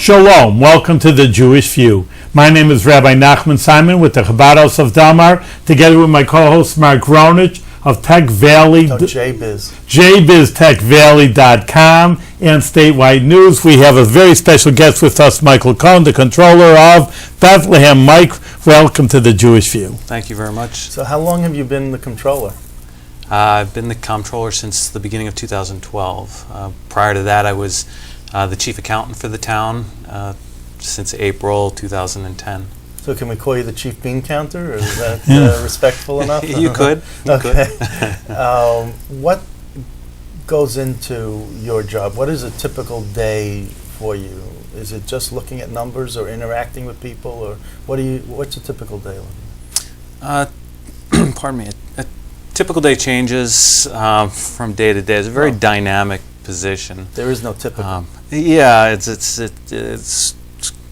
Shalom, welcome to the Jewish View. My name is Rabbi Nachman Simon with the Chabad House of Delmar, together with my co-host Marc Gronich of Tech Valley, JBizTechValley.com and Statewide News. We have a very special guest with us, Michael Cohen, the Comptroller of Bethlehem. Mike, welcome to the Jewish View. Thank you very much. So how long have you been the Comptroller? I've been the Comptroller since the beginning of 2012. Prior to that, I was the Chief Accountant for the town since April 2010. So can we call you the Chief Bean Counter, or is that respectful enough? You could. Okay. What goes into your job? What is a typical day for you? Is it just looking at numbers or interacting with people, or what's a typical day like? Pardon me. A typical day changes from day to day. It's a very dynamic position. There is no typical. Yeah, it's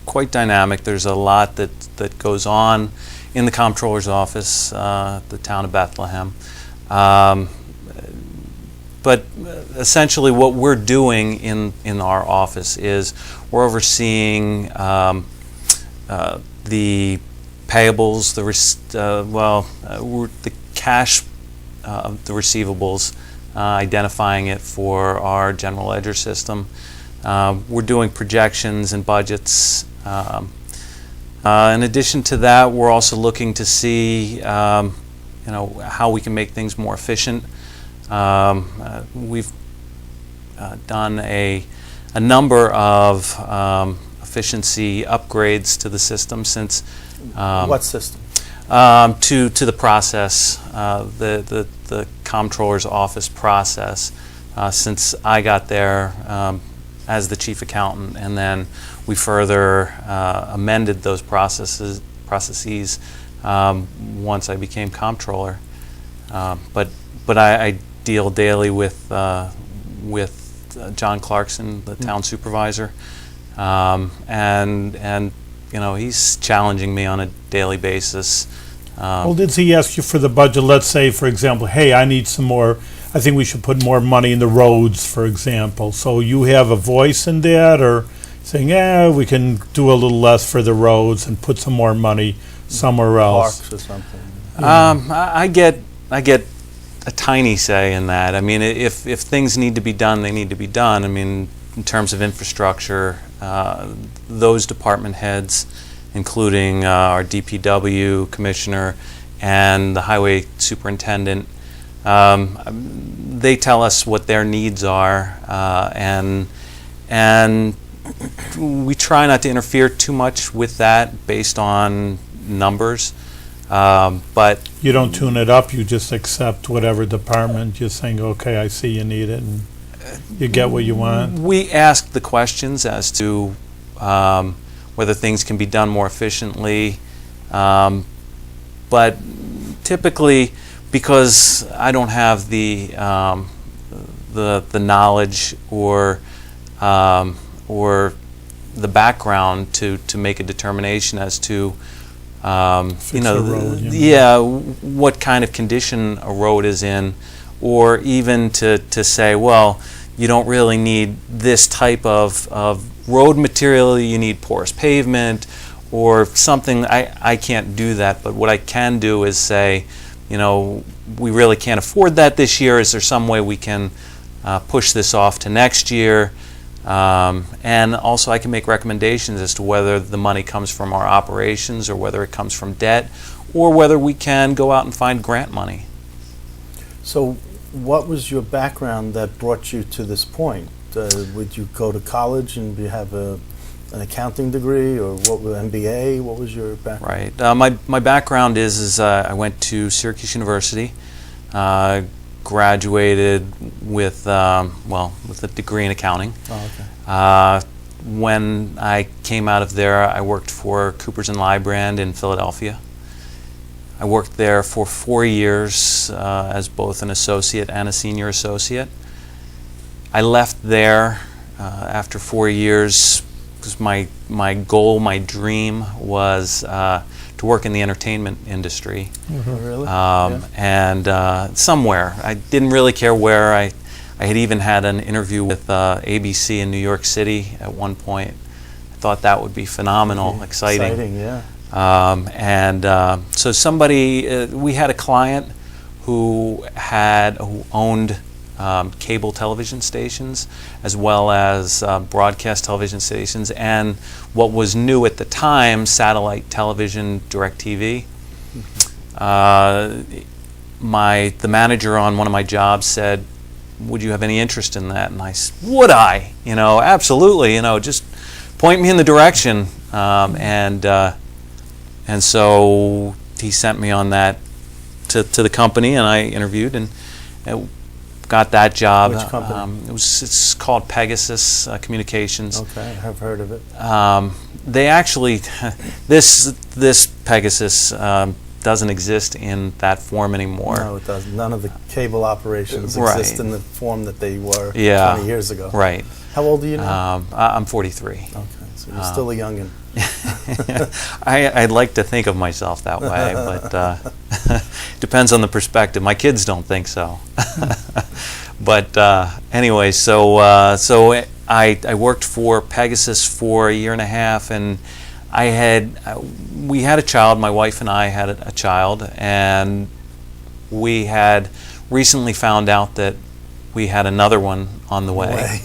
quite dynamic. There's a lot that goes on in the Comptroller's office, the town of Bethlehem. But essentially what we're doing in our office is we're overseeing the payables, the cash of the receivables, identifying it for our general ledger system. We're doing projections and budgets. In addition to that, we're also looking to see how we can make things more efficient. We've done a number of efficiency upgrades to the system since. What system? To the process, the Comptroller's office process. Since I got there as the Chief Accountant, and then we further amended those processes once I became Comptroller. But I deal daily with John Clarkson, the town supervisor, and he's challenging me on a daily basis. Well, did he ask you for the budget? Let's say, for example, hey, I need some more. I think we should put more money in the roads, for example. So you have a voice in that, or saying, yeah, we can do a little less for the roads and put some more money somewhere else. Parks or something. I get a tiny say in that. I mean, if things need to be done, they need to be done. I mean, in terms of infrastructure, those department heads, including our DPW commissioner and the highway superintendent, they tell us what their needs are, and we try not to interfere too much with that based on numbers. But you don't tune it up. You just accept whatever department you're saying. Okay, I see you need it, and you get what you want. We ask the questions as to whether things can be done more efficiently, but typically, because I don't have the knowledge or the background to make a determination as to what kind of condition a road is in, or even to say, well, you don't really need this type of road material, you need porous pavement or something. I can't do that, but what I can do is say, we really can't afford that this year. Is there some way we can push this off to next year? And also I can make recommendations as to whether the money comes from our operations or whether it comes from debt, or whether we can go out and find grant money. So what was your background that brought you to this point? Would you go to college and have an accounting degree, or what was MBA? What was your background? Right. My background is I went to Syracuse University, graduated with a degree in accounting. Oh, okay. When I came out of there, I worked for Coopers & Lybrand in Philadelphia. I worked there for 4 years as both an associate and a senior associate. I left there after 4 years because my goal, my dream was to work in the entertainment industry. Mm-hmm. Really? And somewhere. I didn't really care where. I had even had an interview with ABC in New York City at one point. thought that would be phenomenal, exciting. Yeah. So somebody, we had a client who owned cable television stations as well as broadcast television stations, and what was new at the time, satellite television, DirecTV. The manager on one of my jobs said, "Would you have any interest in that?" And I said, "Would I? Absolutely. Just point me in the direction." And so he sent me on that to the company, and I interviewed and got that job. Which company? It's called Pegasus Communications. Okay, I've heard of it. They actually, this Pegasus doesn't exist in that form anymore. No, it doesn't. None of the cable operations Right. exist in the form that they were Yeah. 20 years ago. Right. How old are you now? I'm 43. Okay, so you're still a youngin'. I'd like to think of myself that way, but depends on the perspective. My kids don't think so. But anyway, so I worked for Pegasus for a year and a half, and we had a child. My wife and I had a child, and we had recently found out that we had another one on the way.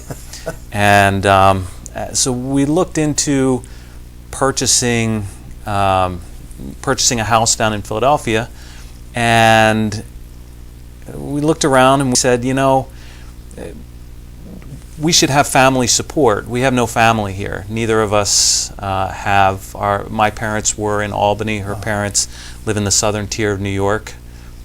And so we looked into purchasing a house down in Philadelphia, and we looked around and we said, we should have family support. We have no family here. Neither of us have. My parents were in Albany. Her parents live in the southern tier of New York.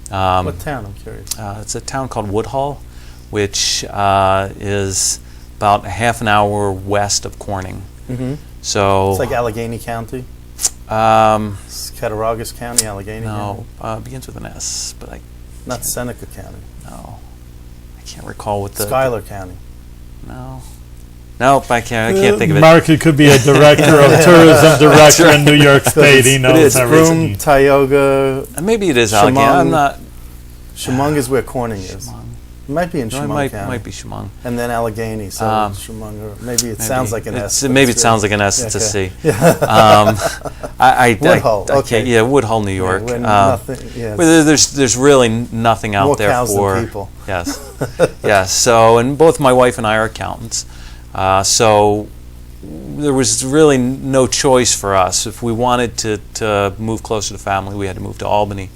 What town? I'm curious. It's a town called Woodhull, which is about a half an hour west of Corning. Mm-hmm. So It's like Allegheny County? It's Cattaraugus County, Allegheny no, County? begins with an S, but Not Seneca County. no, I can't recall what the. Schuyler County. No. Nope, I can't think of it. Mark, it could be a director of tourism director in New York State. He knows is. everything. Broome, Tioga, Maybe it is Allegheny. Chemung. I'm not. Chemung is where Corning is. Chemung. It might be in No, Chemung it County. might be Chemung. And then Allegheny, so Chemung, or maybe it sounds like an S. but Maybe it it's sounds really- like an S. It's a C. Yeah. Woodhull, I okay. can't, yeah, Woodhull, New York. When nothing, yeah, Well, there's really nothing out more there cows for than people. Yes, yes. So, and both my wife and I are accountants, so there was really no choice for us. If we wanted to move closer to family, we had to move to Albany.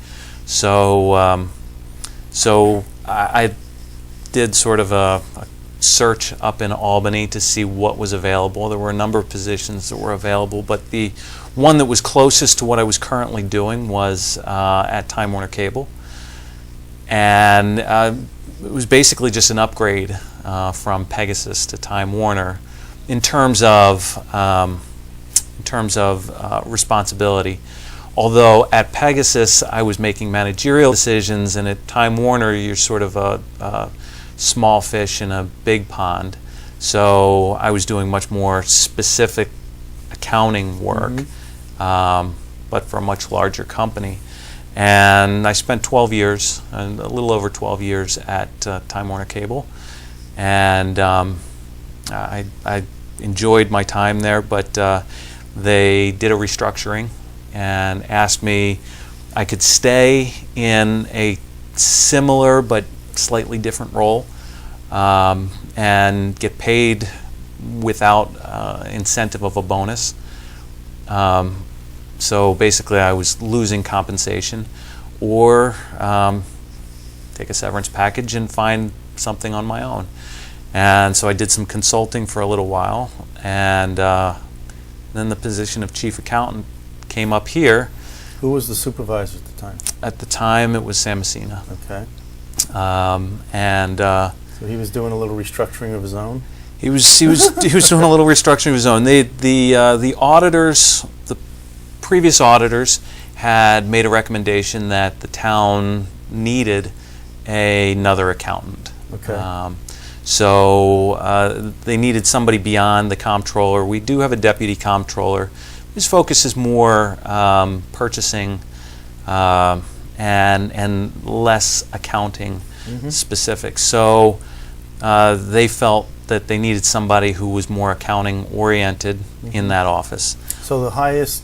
So, I did sort of a search up in Albany to see what was available. There were a number of positions that were available, but the one that was closest to what I was currently doing was at Time Warner Cable, and it was basically just an upgrade from Pegasus to Time Warner in terms of responsibility. Although at Pegasus I was making managerial decisions, and at Time Warner you're sort of a small fish in a big pond. So I was doing much more specific accounting work, but for a much larger company. And I spent 12 years, a little over 12 years at Time Warner Cable, and I enjoyed my time there, but they did a restructuring and asked me I could stay in a similar but slightly different role and get paid without incentive of a bonus. So basically I was losing compensation, or take a severance package and find something on my own. And so I did some consulting for a little while, and then the position of chief accountant came up here. Who was the supervisor at the time? At the time it was Sam Messina. Okay. So he was doing a little restructuring of his own? He was doing a little restructuring of his own. The auditors, the previous auditors, had made a recommendation that the town needed another accountant. Okay. So they needed somebody beyond the comptroller. We do have a deputy comptroller. His focus is more purchasing and less accounting specific. So they felt that they needed somebody who was more accounting oriented in that office. So the highest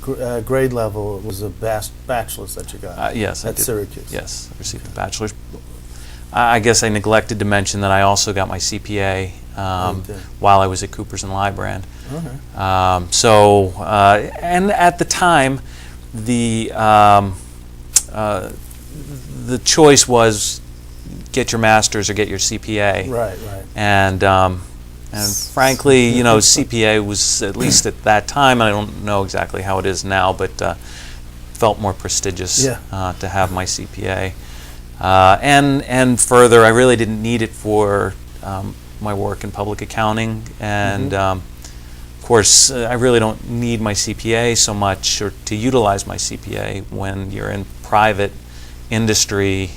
grade level was a bachelor's that you got Yes, I at did. Syracuse. Yes, I received a bachelor's. I guess I neglected to mention that I also got my CPA while I was at Coopers and Lybrand. Okay. And at the time, the choice was get your master's or get your CPA. Right. And frankly, CPA was, at least at that time, I don't know exactly how it is now, but felt more prestigious to have my CPA. And further, I really didn't need it for my work in public accounting, and of course, I really don't need my CPA so much, or to utilize my CPA when you're in private industry,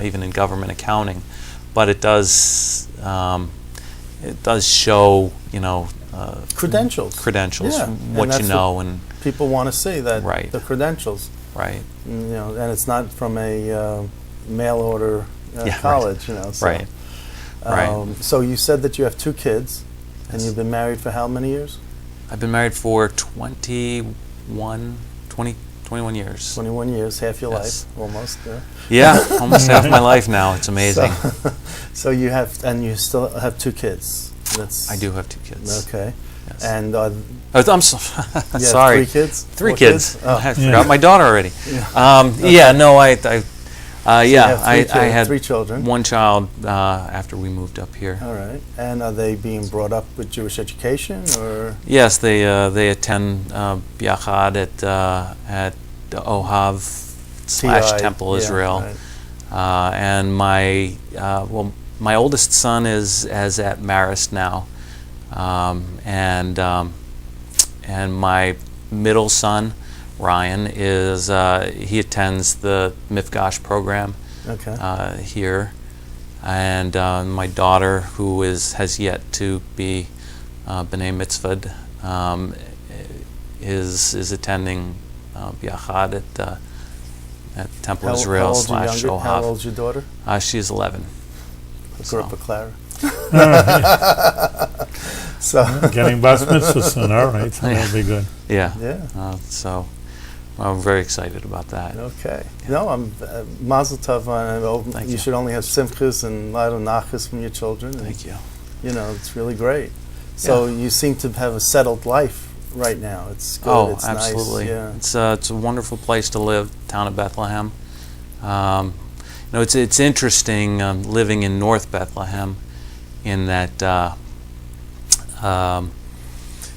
even in government accounting. But it does show, Credentials. Yeah. What you know, and people want to see that Right. the credentials. right, And it's not from a mail order Yeah, college. So, right, right. So you said that you have 2 kids, and Yes. you've been married for how many years? I've been married for 21 years. 21 years, half your Yes. life, almost. Yeah, almost half my life now. It's amazing. So you have, and you still have 2 kids. That's I do have 2 kids. Okay. Yes. And I'm you sorry. have 3 kids? 3 4 kids. Oh. I forgot my daughter already. Yeah. Yeah, no, I You have I 3 had 3 children. 1 child after we moved up here. All right. And are they being brought up with Jewish education, or? Yes, they attend Biachad at Ohav / Temple Yeah, Israel. right. And my oldest son is at Marist now, and my middle son Ryan he attends the Mifgash program Okay. here, and my daughter, who has yet to be B'nai Mitzvah, is attending Biachad at Temple Israel / Ohav. How old's your daughter? She's 11. Grew up with Clara. So Getting bas mitzvah soon, all right, so that'll be good. Yeah. yeah. So I'm very excited about that. Okay. No, I'm Mazel Tov. Thank You you. should only have simchas and Leil nachas from your children. And, Thank you. it's really great. So you seem to have a settled life right now. It's good. Oh, it's absolutely. Nice. Yeah. It's a wonderful place to live, town of Bethlehem. It's interesting living in North Bethlehem, in that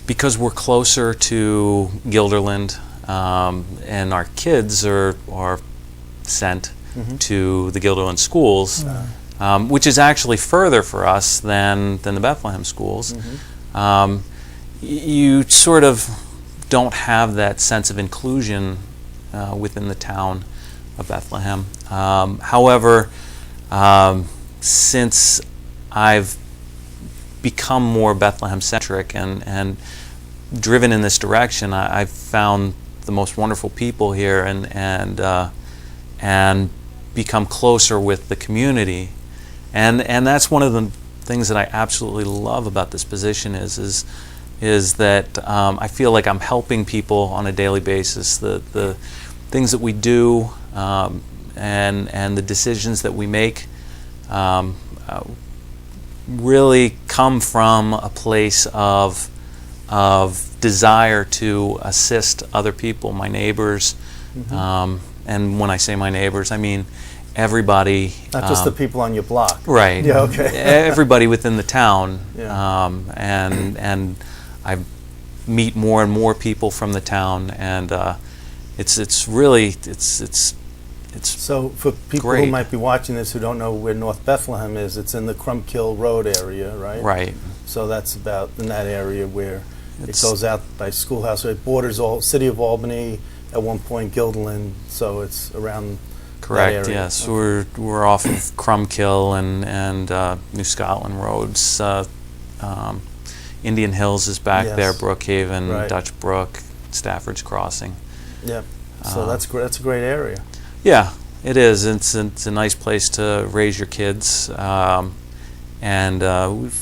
because we're closer to Guilderland, and our kids are sent to the Guilderland schools, which is actually further for us than the Bethlehem schools. You sort of don't have that sense of inclusion within the town of Bethlehem. However, since I've become more Bethlehem-centric and driven in this direction, I've found the most wonderful people here and become closer with the community. And that's one of the things that I absolutely love about this position is that I feel like I'm helping people on a daily basis. The things that we do and the decisions that we make really come from a place of desire to assist other people, my neighbors, and when I say my neighbors, I mean everybody. Not just the people on your block. Right. Yeah. Okay. Everybody within the town, Yeah. and I meet more and more people from the town, and it's really. So for people great. who might be watching this who don't know where North Bethlehem is, it's in the Crumpkill Road area, right? Right. So that's about in that area where it It's- goes out by Schoolhouse. It borders all City of Albany, at one point Guilderland, so it's around Correct. that area. Yes, we're off of Crumpkill and New Scotland roads. Indian Hills is back Yes. there. Brookhaven, Right. Dutch Brook, Stafford's Crossing. Yep. So that's great. That's a great area. Yeah, it is. It's a nice place to raise your kids, and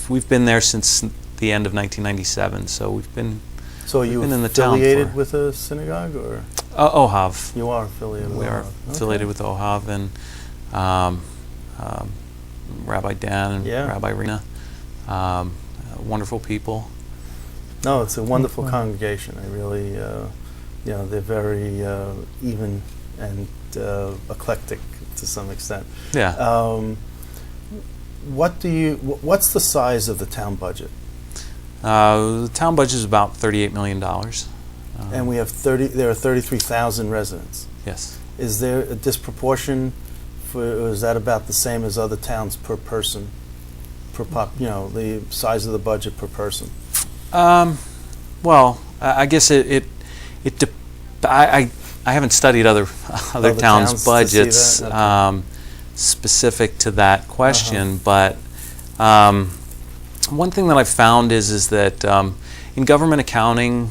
we've been there since the end of 1997. So we've been. So are you been in the town affiliated for- with a synagogue, or OHAV. you are affiliated with We are OHAV? affiliated with OHAV, and Rabbi Dan and Yeah. Rabbi Rena, wonderful people. No, it's a wonderful Wow. congregation. I really, they're very even and eclectic to some extent. Yeah. What's the size of the town budget? The town budget is about $38 million. And we have there are 33,000 residents. Yes. Is there a disproportion or is that about the same as other towns per person, the size of the budget per person? Well, I guess I haven't studied other Other towns' towns to see budgets that? Okay. specific to that question, but one thing that I've found is that in government accounting,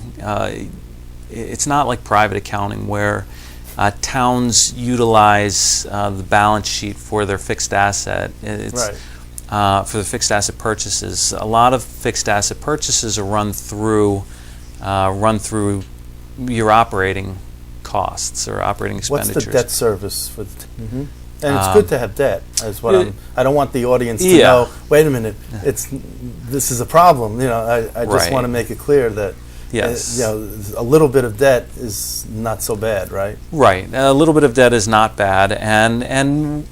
it's not like private accounting where towns utilize the balance sheet for their fixed asset. It's, Right. for the fixed asset purchases. A lot of fixed asset purchases are run through your operating costs or operating What's expenditures. the debt service for And it's good to have debt. Is what I don't want the audience to Yeah. know. Wait a minute, this is a problem. I just Right. want to make it clear that Yes. a little bit of debt is not so bad, right? Right. A little bit of debt is not bad, and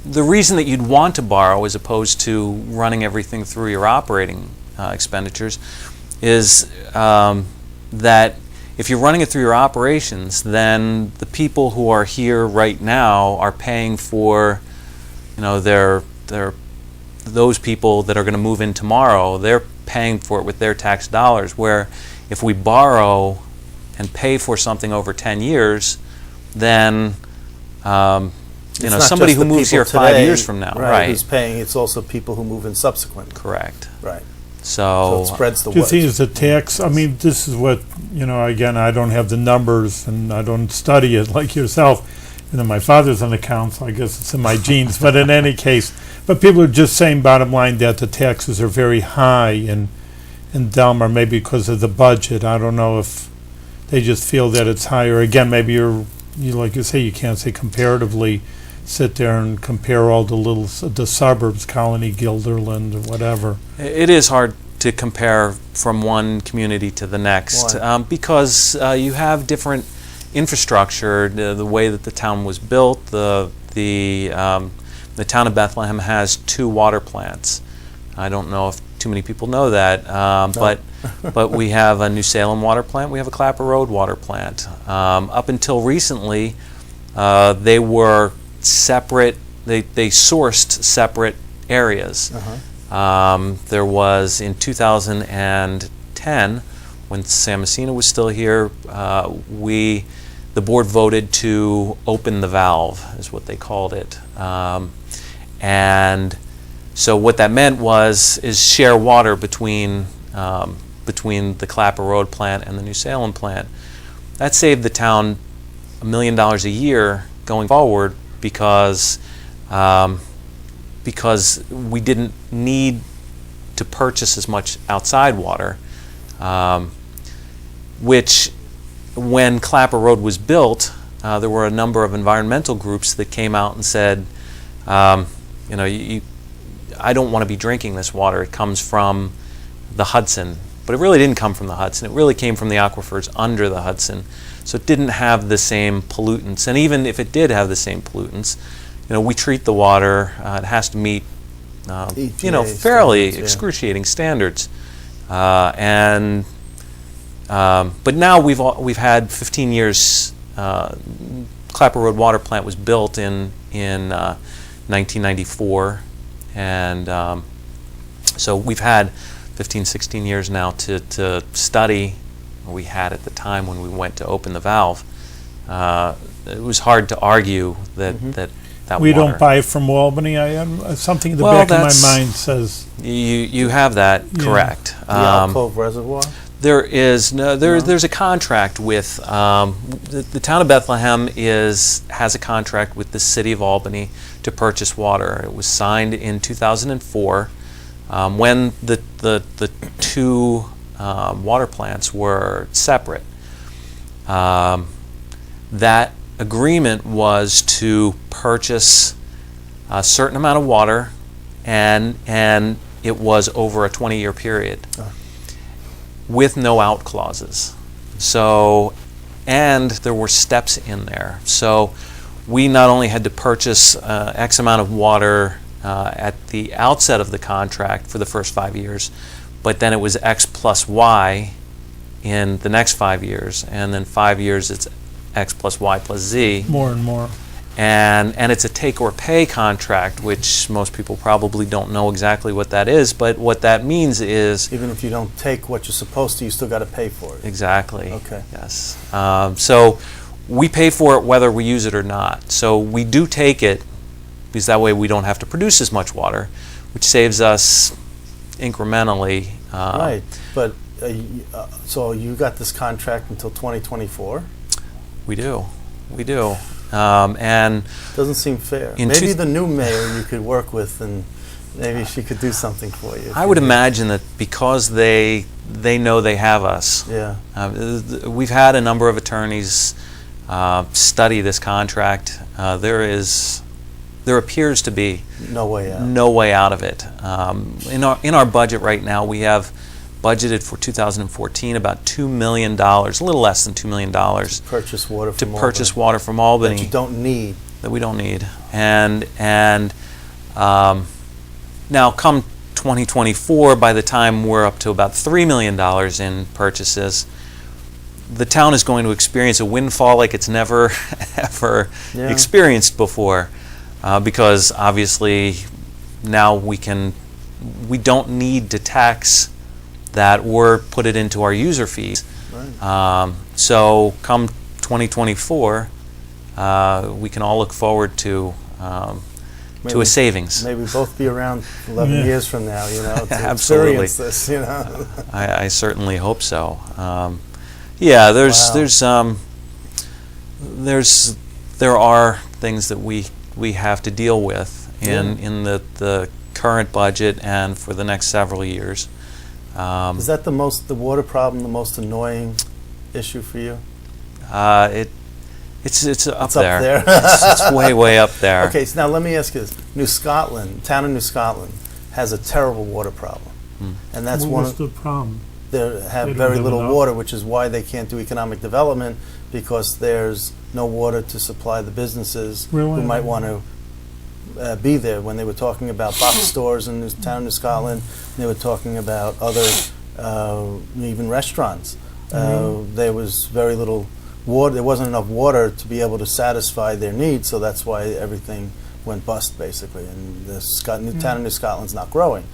the reason that you'd want to borrow as opposed to running everything through your operating expenditures is that if you're running it through your operations, then the people who are here right now are paying for, those people that are going to move in tomorrow. They're paying for it with their tax dollars. Where if we borrow and pay for something over 10 years, then It's not somebody just who the moves people here 5 today, years from now, who's paying. It's also people who move in subsequent. Correct. Right. So So, it spreads the Do you wealth. think it's a tax? I mean, this is what, again, I don't have the numbers and I don't study it like yourself. My father's an accountant, so I guess it's in my genes. But in any case, but people are just saying, bottom line, that the taxes are very high in Delmar, maybe because of the budget. I don't know if they just feel that it's higher. Again, maybe you like you say, you can't say comparatively. Sit there and compare all the suburbs, Colony, Guilderland, or whatever. it is hard to compare from one community to the next Why? because you have different infrastructure, the way that the town was built. The town of Bethlehem has 2 water plants. I don't know if too many people know that, but we have a New Salem water plant. We have a Clapper Road water plant. Up until recently, they were separate. They sourced separate areas. There was in 2010, when Sam Messina was still here, the board voted to open the valve, is what they called it, and so what that meant is share water between the Clapper Road plant and the New Salem plant. That saved the town $1 million a year going forward because we didn't need to purchase as much outside water, which when Clapper Road was built, there were a number of environmental groups that came out and said, I don't want to be drinking this water. It comes from the Hudson. But it really didn't come from the Hudson. It really came from the aquifers under the Hudson. So it didn't have the same pollutants. And even if it did have the same pollutants, we treat the water. It has to meet, EPA fairly standards, yeah. excruciating standards. But now we've had 15 years. Clapper Road water plant was built in 1994, and so we've had 15, 16 years now to study. We had at the time when we went to open the valve. It was hard to argue that We water. don't buy it from Albany. Something in the Well, back of my that's- mind says You have that correct. The Alcove Reservoir? There is there's a contract with the town of Bethlehem has a contract with the city of Albany to purchase water. It was signed in 2004. When the two water plants were separate, that agreement was to purchase a certain amount of water, and it was over a 20-year period with no out clauses. So, and there were steps in there. So we not only had to purchase X amount of water at the outset of the contract for the first 5 years, but then it was X plus Y in the next 5 years, and then 5 years it's X plus Y plus Z. More and more. And it's a take or pay contract, which most people probably don't know exactly what that is, but what that means is... Even if you don't take what you're supposed to, you still got to pay for it. Exactly. Okay. Yes. So we pay for it whether we use it or not. So we do take it because that way we don't have to produce as much water, which saves us incrementally. Right. But so you got this contract until 2024? We do. We do. And doesn't seem fair. Maybe the new mayor you could work with, and maybe she could do something for you. I would imagine that because they know they have us. Yeah. We've had a number of attorneys study this contract. There appears to be no way out. No way out of it. In our budget right now, we have budgeted for 2014 about $2 million, a little less than $2 million, to purchase water from Albany. That you don't need. That we don't need. And now come 2024, by the time we're up to about $3 million in purchases, the town is going to experience a windfall like it's never ever experienced before, because obviously now we don't need to tax that or put it into our user fees. Right. So come 2024, we can all look forward to a savings. Maybe both be around 11 years from now, to Absolutely. experience this, I certainly hope so. Yeah, there are things that we have to deal with in the current budget and for the next several years. Is that the water problem, the most annoying issue for you? It's up there. there. It's way up there. Okay, so now let me ask you this: town of New Scotland has a terrible water problem, and that's What's the problem? They have very little water, which is why they can't do economic development, because there's no water to supply the businesses who might want to be there. When they were talking about box stores in the town of New Scotland, they were talking about other, even restaurants. There was very little water. There wasn't enough water to be able to satisfy their needs, so that's why everything went bust, basically. And the town of New Scotland's not growing.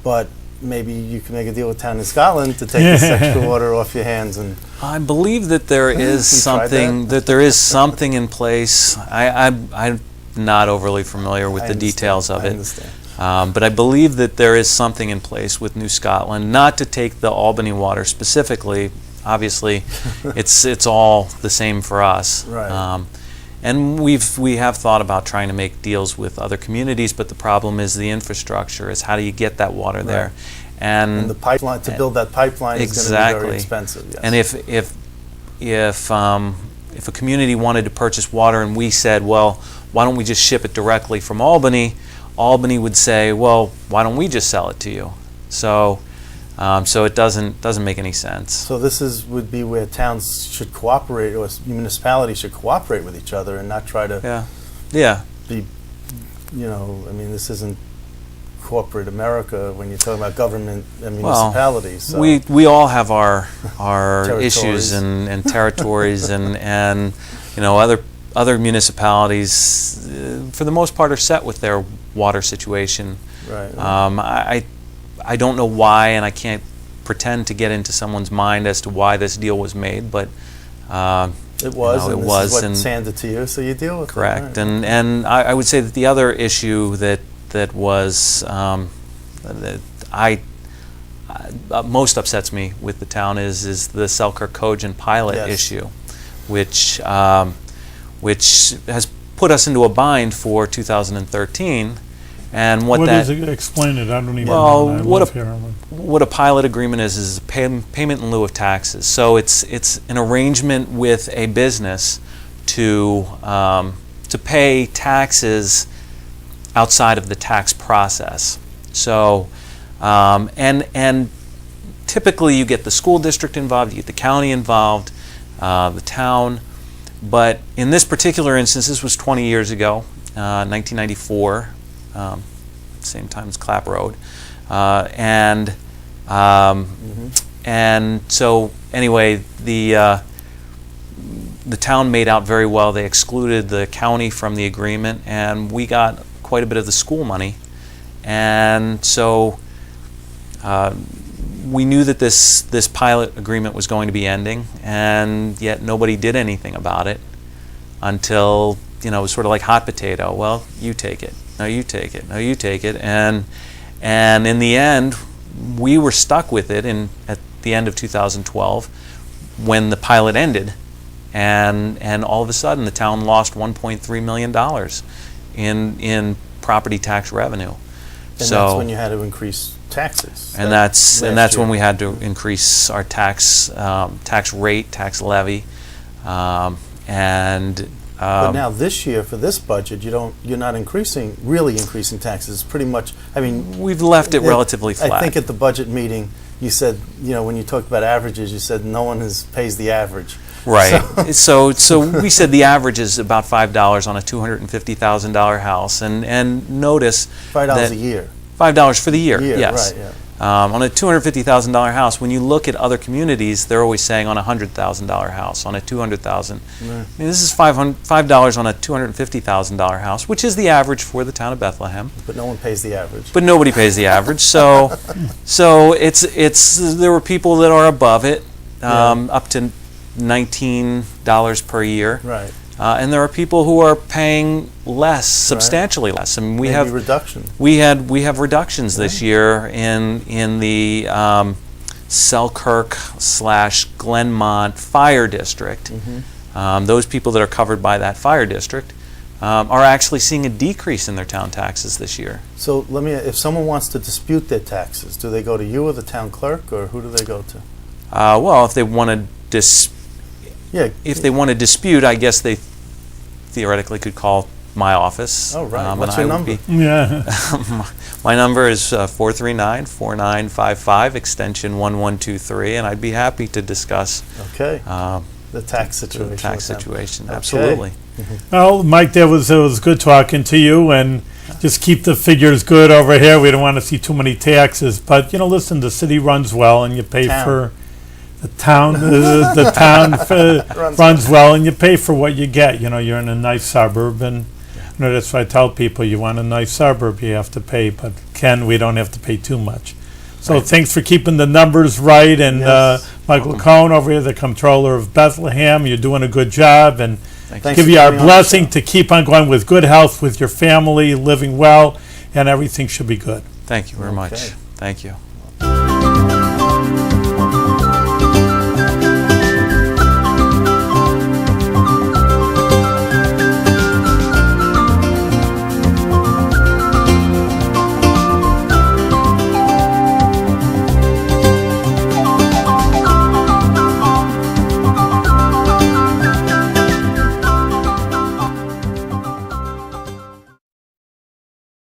But maybe you can make a deal with town of Scotland to take this extra water off your hands. And I believe that there is something in place. I'm not overly familiar with the details of it. I understand. But I believe that there is something in place with New Scotland, not to take the Albany water specifically. Obviously, it's all the same for us. Right. And we have thought about trying to make deals with other communities, but the problem is the infrastructure. Is how do you get that water there? And the pipeline to build that pipeline is going to be very expensive. Yes. And if a community wanted to purchase water and we said, well, why don't we just ship it directly from Albany? Albany would say, well, why don't we just sell it to you? So it doesn't make any sense. So this would be where towns should cooperate, or municipalities should cooperate with each other and not try to be, this isn't corporate America when you're talking about government and municipalities. Well, we all have our issues and territories and other municipalities for the most part are set with their water situation. Right. I don't know why, and I can't pretend to get into someone's mind as to why this deal was made, but it was. It and was, this is what's handed to you, so you deal with correct. it. Correct. Right. And I would say that the other issue that was that most upsets me with the town is the Selkirk-Cogen pilot issue, which has put us into a bind for 2013. And what What that is it? Explain it. I don't even Well, know. I what live a- here. what a pilot agreement is a payment in lieu of taxes. So it's an arrangement with a business to pay taxes outside of the tax process. So and typically you get the school district involved, you get the county involved, the town. But in this particular instance, this was 20 years ago, 1994, same time as Clap Road, and so anyway, the town made out very well. They excluded the county from the agreement, and we got quite a bit of the school money, and so we knew that this pilot agreement was going to be ending, and yet nobody did anything about it until, it was sort of like hot potato. Well, you take it. No, you take it. No, you take it. And in the end, we were stuck with it at the end of 2012 when the pilot ended, and all of a sudden the town lost $1.3 million in property tax revenue. And that's when you had to increase taxes. And that's when we had to increase our tax rate, tax levy, but now this year for this budget, you're not really increasing taxes. Pretty much, we've left it relatively flat. I think at the budget meeting you said, when you talked about averages, you said no one pays the average. Right. So we said the average is about $5 on a $250,000 house, and notice $5 a year. $5 for the year. Yes. Right, yeah. On a $250,000 house, when you look at other communities, they're always saying on a $100,000 house, on a $200,000. This is $5 on a $250,000 house, which is the average for the town of Bethlehem. But no one pays the average. But nobody pays the average. So it's there were people that are above it, up to $19 per year. Right. And there are people who are paying less, substantially less. I mean, we have reductions. We have reductions this year in the Selkirk/Glenmont Fire District. Those people that are covered by that fire district are actually seeing a decrease in their town taxes this year. So if someone wants to dispute their taxes, do they go to you or the town clerk, or who do they go to? Well, if they want to if they want to dispute, I guess they theoretically could call my office. Oh, right. What's your number? My number is 439-4955, extension 1123, and I'd be happy to discuss the tax situation. The tax situation, absolutely. Well, Mike, it was good talking to you, and just keep the figures good over here. We don't want to see too many taxes, but listen, the city runs well, and you pay for. The town runs well, and you pay for what you get. You're in a nice suburb, and that's why I tell people, you want a nice suburb, you have to pay. But Ken, we don't have to pay too much. So thanks for keeping the numbers right. And Michael Cohen over here, the Comptroller of Bethlehem, you're doing a good job, and give you our blessing to keep on going with good health with your family, living well, and everything should be good. Thank you very much. Thank you.